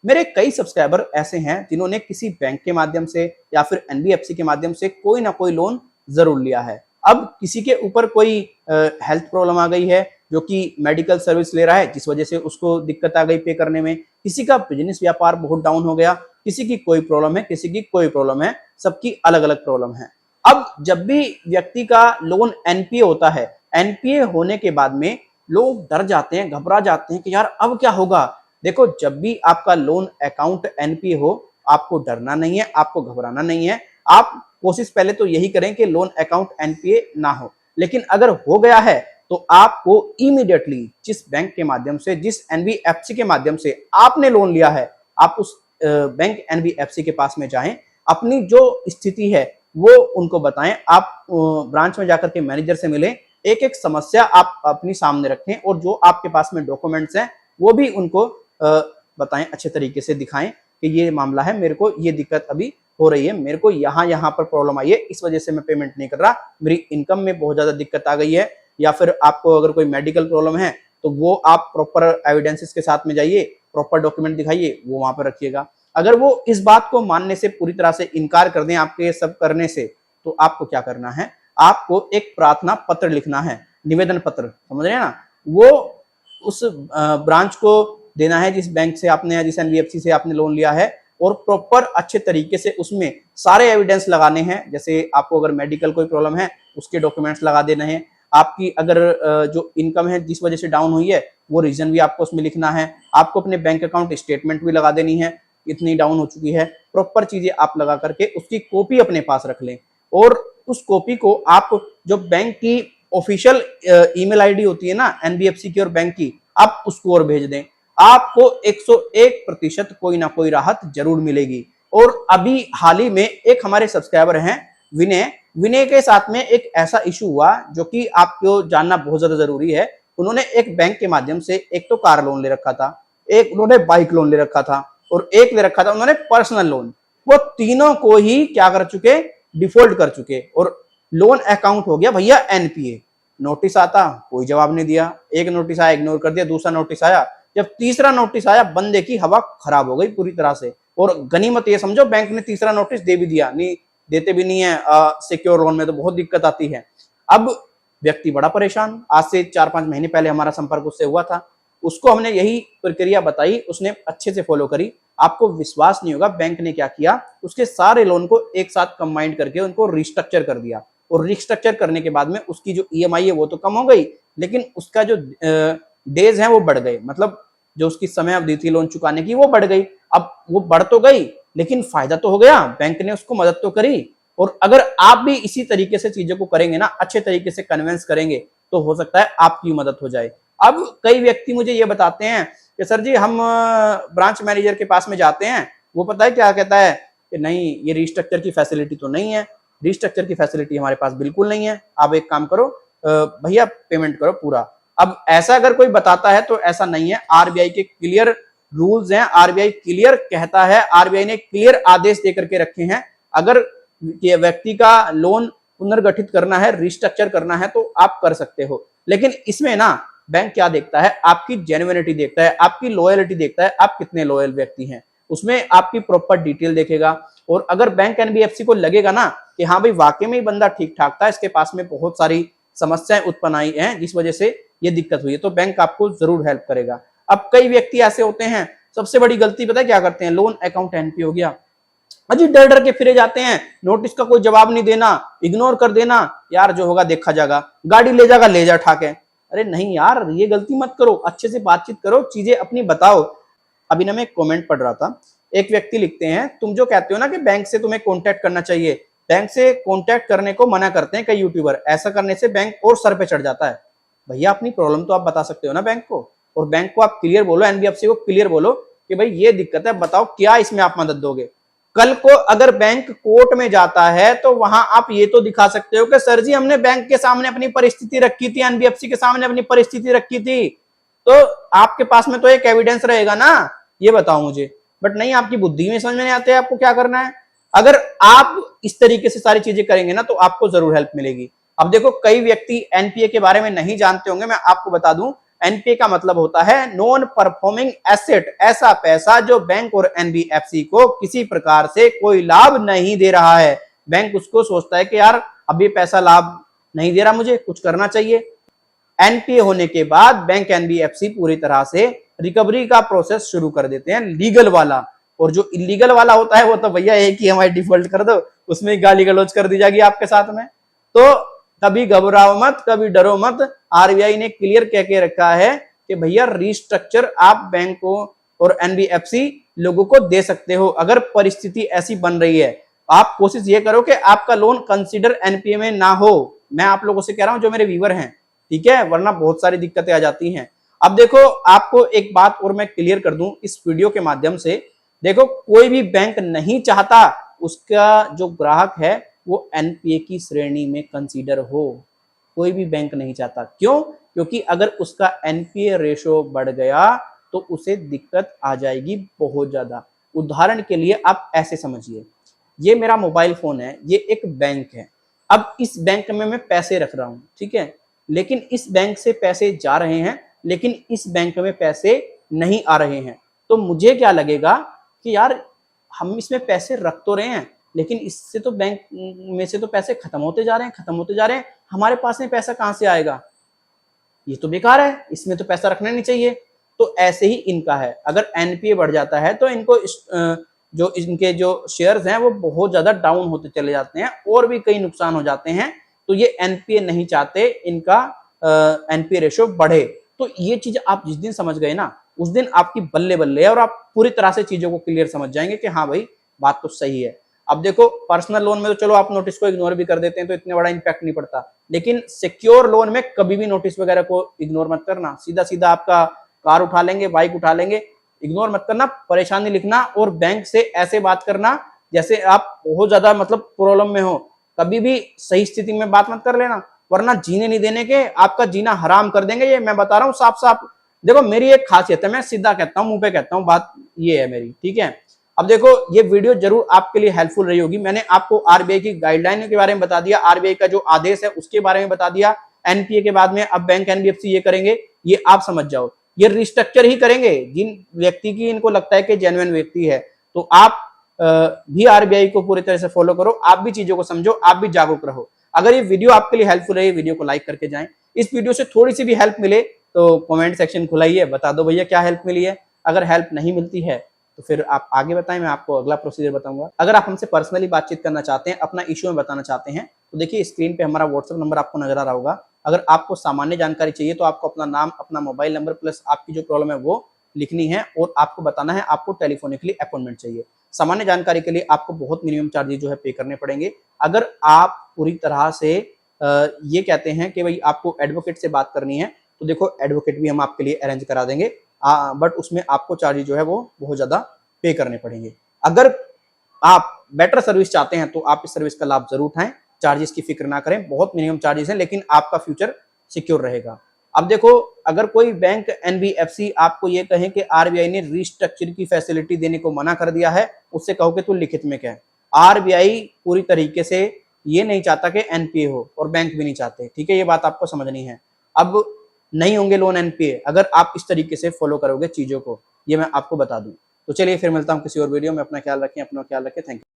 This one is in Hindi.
मेरे कई सब्सक्राइबर ऐसे हैं जिन्होंने किसी बैंक के माध्यम से या फिर एनबीएफसी के माध्यम से कोई ना कोई लोन जरूर लिया है। अब किसी के ऊपर कोई हेल्थ प्रॉब्लम आ गई है, जो कि मेडिकल सर्विस ले रहा है, जिस वजह से उसको दिक्कत आ गई पे करने में। किसी का बिजनेस व्यापार बहुत डाउन हो गया, किसी की कोई प्रॉब्लम है, किसी की कोई प्रॉब्लम है, सबकी अलग अलग प्रॉब्लम है। अब जब भी व्यक्ति का लोन एनपीए होता है, एनपीए होने के बाद में लोग डर जाते हैं, घबरा जाते हैं कि यार अब क्या होगा। देखो, जब भी आपका लोन अकाउंट एनपीए हो, आपको डरना नहीं है, आपको घबराना नहीं है। आप कोशिश पहले तो यही करें कि लोन अकाउंट एनपीए ना हो। लेकिन अगर हो गया है तो आपको इमीडिएटली जिस बैंक के माध्यम से, जिस एनबीएफसी के माध्यम से आपने लोन लिया है, आप उस बैंक एनबीएफसी के पास में जाएं, अपनी जो स्थिति है वो उनको बताएं। आप ब्रांच में जाकर के मैनेजर से मिलें, एक एक समस्या आप अपनी सामने रखें और जो आपके पास में डॉक्यूमेंट्स हैं वो भी उनको बताएं, अच्छे तरीके से दिखाएं कि ये मामला है, मेरे को ये दिक्कत अभी हो रही है, मेरे को यहाँ पर प्रॉब्लम आई है, इस वजह से मैं पेमेंट नहीं कर रहा, मेरी इनकम में बहुत ज्यादा दिक्कत आ गई है। या फिर आपको अगर कोई मेडिकल प्रॉब्लम है तो वो आप प्रॉपर एविडेंसेस के साथ में जाइए, प्रॉपर डॉक्यूमेंट दिखाइए, वो वहां पर रखिएगा। अगर वो इस बात को मानने से पूरी तरह से इनकार कर दें आपके सब करने से, तो आपको क्या करना है, आपको एक प्रार्थना पत्र लिखना है, निवेदन पत्र, समझ रहे हैं ना, वो उस ब्रांच को देना है जिस बैंक से आपने या जिस एनबीएफसी से आपने लोन लिया है, और प्रॉपर अच्छे तरीके से उसमें सारे एविडेंस लगाने हैं। जैसे आपको अगर मेडिकल कोई प्रॉब्लम है, उसके डॉक्यूमेंट्स लगा देने हैं। आपकी अगर जो इनकम है जिस वजह से डाउन हुई है, वो रीजन भी आपको उसमें लिखना है। आपको अपने बैंक अकाउंट स्टेटमेंट भी लगा देनी है, इतनी डाउन हो चुकी है, प्रॉपर चीजें आप लगा करके उसकी कॉपी अपने पास रख लें। और उस कॉपी को आप जो बैंक की ऑफिशियल ईमेल आईडी होती है ना एनबीएफसी की और बैंक की, आप उसको और भेज दें। आपको 101% कोई ना कोई राहत जरूर मिलेगी। और अभी हाल ही में एक हमारे सब्सक्राइबर हैं विनय के साथ में एक ऐसा इशू हुआ जो कि आपको जानना बहुत ज्यादा जरूरी है। उन्होंने एक बैंक के माध्यम से एक तो कार लोन ले रखा था, एक उन्होंने बाइक लोन ले रखा था, और एक ले रखा था उन्होंने पर्सनल लोन। वो तीनों को ही क्या कर चुके, डिफॉल्ट कर चुके, और लोन अकाउंट हो गया भैया एनपीए। नोटिस आता, कोई जवाब नहीं दिया, एक नोटिस आया इग्नोर कर दिया, दूसरा नोटिस आया, जब तीसरा नोटिस आया बंदे की हवा खराब हो गई पूरी तरह से। और गनीमत ये समझो बैंक ने तीसरा नोटिस दे भी दिया, नहीं देते भी नहीं है, सिक्योर लोन में तो बहुत दिक्कत आती है। अब व्यक्ति बड़ा परेशान, आज से 4-5 महीने पहले हमारा संपर्क उससे हुआ था, उसको हमने यही प्रक्रिया बताई, उसने अच्छे से फॉलो करी। आपको विश्वास नहीं होगा बैंक ने क्या किया, उसके सारे लोन को एक साथ कंबाइंड करके उनको रिस्ट्रक्चर कर दिया। और रिस्ट्रक्चर करने के बाद में उसकी जो ईएमआई है वो तो कम हो गई, लेकिन उसका जो डेज है वो बढ़ गए, मतलब जो उसकी समय अवधि थी लोन चुकाने की वो बढ़ गई। अब वो बढ़ तो गई, लेकिन फायदा तो हो गया, बैंक ने उसको मदद तो करी। और अगर आप भी इसी तरीके से चीजों को करेंगे ना, अच्छे तरीके से कन्विंस करेंगे, तो हो सकता है आपकी मदद हो जाए। अब कई व्यक्ति मुझे ये बताते हैं कि सर जी हम ब्रांच मैनेजर के पास में जाते हैं, वो पता है क्या कहता है कि नहीं ये रिस्ट्रक्चर की फैसिलिटी तो नहीं है, रिस्ट्रक्चर की फैसिलिटी हमारे पास बिल्कुल नहीं है, आप एक काम करो भैया पेमेंट करो पूरा। अब ऐसा अगर कोई बताता है तो ऐसा नहीं है, आरबीआई के क्लियर रूल्स हैं, आरबीआई क्लियर कहता है, आरबीआई ने क्लियर आदेश देकर के रखे हैं। अगर व्यक्ति का लोन पुनर्गठित करना है, रिस्ट्रक्चर करना है, तो आप कर सकते हो। लेकिन इसमें ना बैंक क्या देखता है, आपकी जेन्युइनिटी देखता है, आपकी लॉयलिटी देखता है, आप कितने लॉयल व्यक्ति हैं, उसमें आपकी प्रॉपर डिटेल देखेगा। और अगर बैंक एनबीएफसी को लगेगा ना कि हाँ भाई वाकई में बंदा ठीक ठाक था, इसके पास में बहुत सारी समस्याएं उत्पन्न आई हैं जिस वजह से ये दिक्कत हुई है, तो बैंक आपको जरूर हेल्प करेगा। अब कई व्यक्ति ऐसे होते हैं, सबसे बड़ी गलती पता है क्या करते हैं, लोन अकाउंट एनपीए हो गया, अजी डर डर के फिरे जाते हैं, नोटिस का कोई जवाब नहीं देना, इग्नोर कर देना, यार जो होगा देखा जाएगा, गाड़ी ले जाएगा ले जा ठाके। अरे नहीं यार, ये गलती मत करो, अच्छे से बातचीत करो, चीजें अपनी बताओ। अभी ना मैं एक कमेंट पढ़ रहा था, एक व्यक्ति लिखते हैं, तुम जो कहते हो ना कि बैंक से तुम्हें कॉन्टैक्ट करना चाहिए, बैंक से कॉन्टैक्ट करने को मना करते हैं कई यूट्यूबर, ऐसा करने से बैंक और सर पे चढ़ जाता है। भैया अपनी प्रॉब्लम तो आप बता सकते हो ना बैंक को, और बैंक को आप क्लियर बोलो, एनबीएफसी को क्लियर बोलो कि भाई ये दिक्कत है, बताओ क्या इसमें आप मदद दोगे। कल को अगर बैंक कोर्ट में जाता है तो वहां आप ये तो दिखा सकते हो कि सर जी हमने बैंक के सामने अपनी परिस्थिति रखी थी, एनबीएफसी के सामने अपनी परिस्थिति रखी थी, तो आपके पास में तो एक एविडेंस रहेगा ना, ये बताओ मुझे। बट नहीं, आपकी बुद्धि में समझ में नहीं आते आपको क्या करना है। अगर आप इस तरीके से सारी चीजें करेंगे ना तो आपको जरूर हेल्प मिलेगी। अब देखो कई व्यक्ति एनपीए के बारे में नहीं जानते होंगे, मैं आपको बता दूं, एनपीए का मतलब होता है नॉन परफॉर्मिंग एसेट, ऐसा पैसा जो बैंक और एनबीएफसी को किसी प्रकार से कोई लाभ नहीं दे रहा है। बैंक उसको सोचता है कि यार अब ये पैसा लाभ नहीं दे रहा, मुझे कुछ करना चाहिए। एनपीए होने के बाद बैंक एनबीएफसी पूरी तरह से रिकवरी का प्रोसेस शुरू कर देते हैं, लीगल वाला। और जो इलीगल वाला होता है वो तो भैया एक ही हमारी डिफॉल्ट कर दो, उसमें गाली गलौज कर दी जाएगी आपके साथ में। तो कभी घबराओ मत, कभी डरो मत। आरबीआई ने क्लियर कह के रखा है कि भैया रिस्ट्रक्चर आप बैंकों और एनबीएफसी लोगों को दे सकते हो अगर परिस्थिति ऐसी बन रही है। आप कोशिश ये करो कि आपका लोन कंसीडर एनपीए में ना हो। मैं आप लोगों से कह रहा हूं जो मेरे व्यूअर हैं, ठीक है, वरना बहुत सारी दिक्कतें आ जाती हैं। अब देखो आपको एक बात और मैं क्लियर कर दूं इस वीडियो के माध्यम से। देखो कोई भी बैंक नहीं चाहता उसका जो ग्राहक है वो एनपीए की श्रेणी में कंसीडर हो। कोई भी बैंक नहीं चाहता। क्यों? क्योंकि अगर उसका एनपीए रेशो बढ़ गया तो उसे दिक्कत आ जाएगी बहुत ज्यादा। उदाहरण के लिए आप ऐसे समझिए, ये मेरा मोबाइल फोन है, ये एक बैंक है। अब इस बैंक में मैं पैसे रख रहा हूं, ठीक है, लेकिन इस बैंक से पैसे जा रहे हैं, लेकिन इस बैंक में पैसे नहीं आ रहे हैं। तो मुझे क्या लगेगा कि यार हम इसमें पैसे रख तो रहे हैं, लेकिन इससे तो बैंक में से तो पैसे खत्म होते जा रहे हैं, खत्म होते जा रहे हैं, हमारे पास में पैसा कहां से आएगा? ये तो बेकार है, इसमें तो पैसा रखना नहीं चाहिए। तो ऐसे ही इनका है, अगर एनपीए बढ़ जाता है तो इनको जो इनके जो शेयर्स हैं वो बहुत ज्यादा डाउन होते चले जाते हैं और भी कई नुकसान हो जाते हैं। तो ये एनपीए नहीं चाहते इनका एनपीए रेशो बढ़े। तो ये चीज आप जिस दिन समझ गए ना, उस दिन आपकी बल्ले बल्ले है और आप पूरी तरह से चीजों को क्लियर समझ जाएंगे कि हाँ भाई बात तो सही है। अब देखो पर्सनल लोन में तो चलो आप नोटिस को इग्नोर भी कर देते हैं तो इतने बड़ा इंपैक्ट नहीं पड़ता, लेकिन सिक्योर लोन में कभी भी नोटिस वगैरह को इग्नोर मत करना। सीधा सीधा आपका कार उठा लेंगे, बाइक उठा लेंगे, इग्नोर मत करना, परेशानी लिखना और बैंक से ऐसे बात करना जैसे आप बहुत ज्यादा मतलब प्रॉब्लम में हो। कभी भी सही स्थिति में बात मत कर लेना, वरना जीने नहीं देने के, आपका जीना हराम कर देंगे। ये मैं बता रहा हूँ साफ साफ। देखो मेरी एक खासियत है, मैं सीधा कहता हूँ, मुंह पे कहता हूँ, बात ये है मेरी, ठीक है। अब देखो ये वीडियो जरूर आपके लिए हेल्पफुल रही होगी। मैंने आपको आरबीआई की गाइडलाइन के बारे में बता दिया, आरबीआई का जो आदेश है उसके बारे में बता दिया। एनपीए के बाद में अब बैंक एनबीएफसी ये करेंगे, ये आप समझ जाओ। ये रिस्ट्रक्चर ही करेंगे जिन व्यक्ति की इनको लगता है कि जेन्युइन व्यक्ति है। तो आप भी आरबीआई को पूरी तरह से फॉलो करो, आप भी चीजों को समझो, आप भी जागरूक रहो। अगर ये वीडियो आपके लिए हेल्पफुल रही, वीडियो को लाइक करके जाएं। इस वीडियो से थोड़ी सी भी हेल्प मिले तो कमेंट सेक्शन खुलाइए, बता दो भैया क्या हेल्प मिली है। अगर हेल्प नहीं मिलती है तो फिर आप आगे बताएं, मैं आपको अगला प्रोसीजर बताऊंगा। अगर आप हमसे पर्सनली बातचीत करना चाहते हैं, अपना इश्यू में बताना चाहते हैं, तो देखिए स्क्रीन पे हमारा व्हाट्सएप नंबर आपको नजर आ रहा होगा। अगर आपको सामान्य जानकारी चाहिए तो आपको अपना नाम, अपना मोबाइल नंबर प्लस आपकी जो प्रॉब्लम है वो लिखनी है और आपको बताना है आपको टेलीफोनिकली अपॉइंटमेंट चाहिए। सामान्य जानकारी के लिए आपको बहुत मिनिमम चार्जेस जो है पे करने पड़ेंगे। अगर आप पूरी तरह से ये कहते हैं कि भाई आपको एडवोकेट से बात करनी है तो देखो एडवोकेट भी हम आपके लिए अरेंज करा देंगे, बट उसमें आपको चार्जेस जो है वो बहुत ज्यादा पे करने पड़ेंगे। अगर आप बेटर सर्विस चाहते हैं तो आप इस सर्विस का लाभ जरूर उठाएं, चार्जेस की फिक्र ना करें, बहुत मिनिमम चार्जेस हैं लेकिन आपका फ्यूचर सिक्योर रहेगा। अब देखो अगर कोई बैंक एनबीएफसी आपको ये कहे कि आरबीआई ने रिस्ट्रक्चर की फैसिलिटी देने को मना कर दिया है, उससे कहो कि तू लिखित में कह। आरबीआई पूरी तरीके से ये नहीं चाहता कि एनपीए हो और बैंक भी नहीं चाहते, ठीक है, ये बात आपको समझनी है। अब नहीं होंगे लोन एनपीए अगर आप इस तरीके से फॉलो करोगे चीजों को, ये मैं आपको बता दूं। तो चलिए फिर मिलता हूं किसी और वीडियो में। अपना ख्याल रखें, अपना ख्याल रखें। Thank you.